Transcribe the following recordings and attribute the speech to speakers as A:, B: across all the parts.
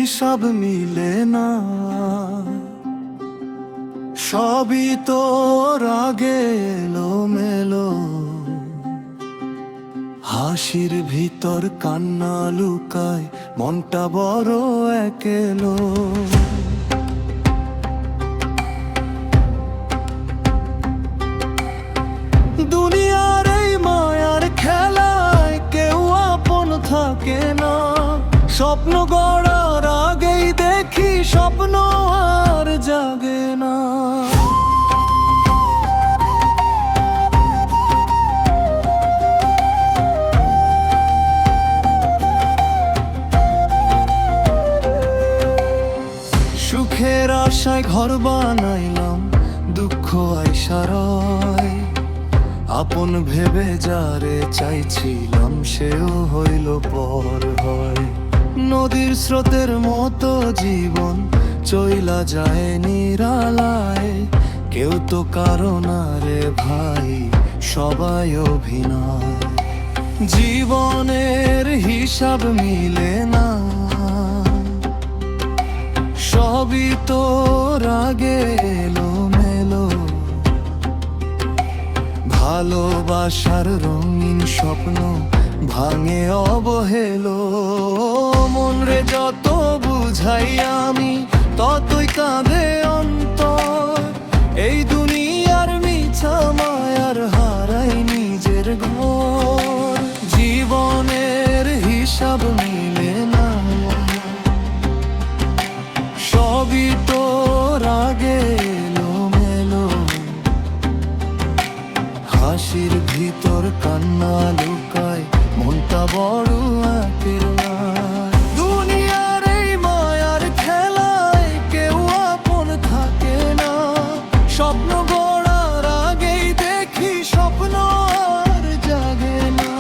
A: হিসাব মিলে না, সবই তোর আগে এলোমেলো। হাসির ভিতর কান্না লুকায়, মনটা বড় একেলো। দুনিয়ার এই মায়ার খেলায় কেউ আপন থাকে না। স্বপ্ন গড়ার আগেই দেখি স্বপ্ন আর জাগে না। সুখের আশায় ঘর বানাইলাম, দুঃখ আইসারয়। আপন ভেবে যারে চাইছিলাম, সেও হইল পর হয়। নদীর স্রোতের মতো জীবন চইলা যায় নিরালায়। কেউ তো কারো না রে ভাই, সবাই অভিনয়। জীবনের হিসাব মিলে না, সবই তোর আগে এলোমেলো। ভালোবাসার রঙিন স্বপ্ন ভাঙে অবহেলো। মন রে যত বুঝাই আমি, ততই কাঁদে অন্তর। এই দুনিয়ার মিছা মায়ার হারাই নিজের ঘর। জীবনের হিসাব মিলে না, সবই তোর আগে এলোমেলো। হাসির ভিতর কান্না লুকায়, মনটা বড় একেলা। দুনিয়ার এই মায়ার খেলায় কেউ আপন থাকে না। স্বপ্ন গড়ার আগেই দেখি স্বপ্ন আর জাগে না।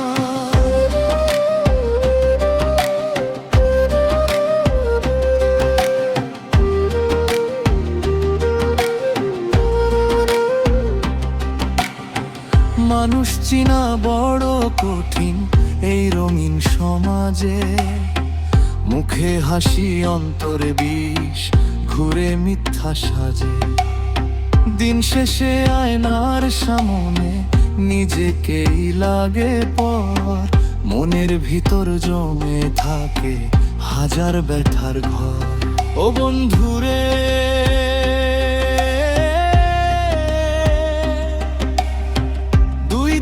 A: মানুষ চিনা বড় কঠিন এই রঙিন সমাজে। মুখে হাসি অন্তরে বিষ, ঘুরে মিথ্যা সাজে। দিন শেষে আয়নার সামনে নিজেকেই লাগে পর। মনের ভিতর জমে থাকে হাজার ব্যথার ঘর। ও বন্ধুরে,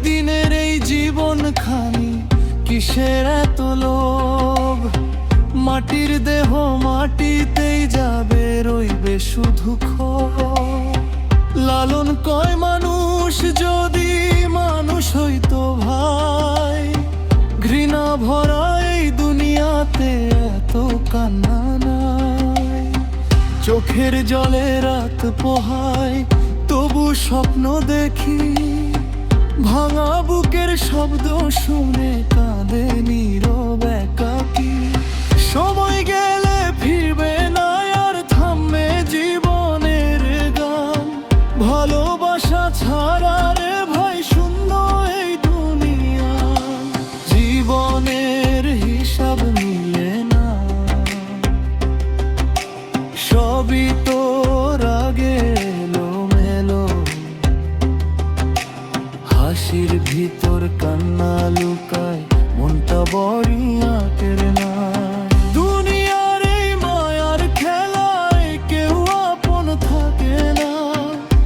A: দিনের এই জীবন খানি কিসের এত লোভ? মাটির দেহ মাটিতেই যাবে, রইবে শুধু ক্ষোভ। লালন কয় মানুষ যদি মানুষ হইতো ভাই, ঘৃণা ভরা এই দুনিয়াতে এত কান্না নাই। চোখের জলে রাত পোহায়, তবু স্বপ্ন দেখি। ভাঙা বুকের শব্দ শুনে কাঁদে নীরব একাকী। সময় গেলে ফিরবে না আর থামবে জীবনের গান। ভালোবাসা ছাড়া রে ভাই শূন্য এই দুনিয়া। জীবনের হিসাব মিলে না, সবই তোর আগে এলোমেলো। হাসির ভিতর কান্না লুকায়, মনটা বড়ি আঁটের না। দুনিয়ার এই মায়ার খেলায় কেউ আপন থাকে না।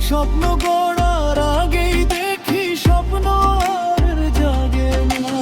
A: স্বপ্ন গড়ার আগেই দেখি স্বপ্ন আর জাগে না।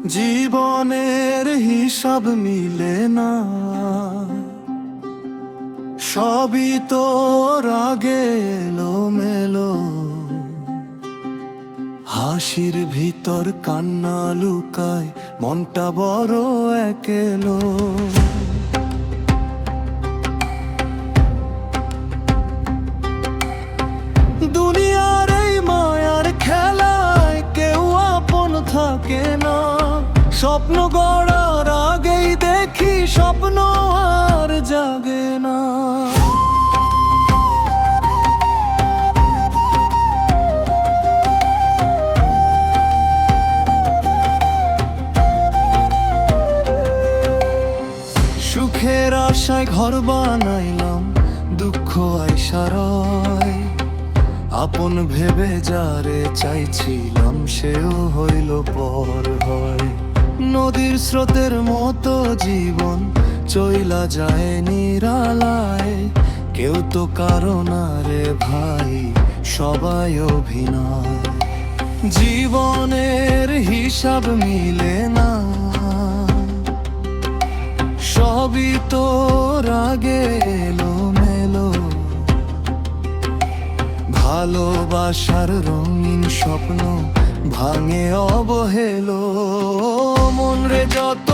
A: জীবনের হিসাব মিলে না, সবই তোর আগে এলোমেলো। হাসির ভিতর কান্না লুকায়, মনটা বড় একেলো। দুনিয়ার এই মায়ার খেলায় কেউ আপন থাকে না। স্বপ্ন গড়ার আগেই দেখি স্বপ্ন আর জাগে না। সুখের আশায় ঘর বানাইলাম, দুঃখ আইসারয়। আপন ভেবে যারে চাইছিলাম, সেও হইল পর হয়। নদীর স্রোতের মতো জীবন চইলা যায় নিরালায়। কেউ তো কারো না রে ভাই, সবাই অভিনয়। জীবনের হিসাব মিলে না, সবই তোর আগে এলোমেলো। ভালোবাসার রঙিন স্বপ্ন ভাঙে অবহেলো। মন রে যত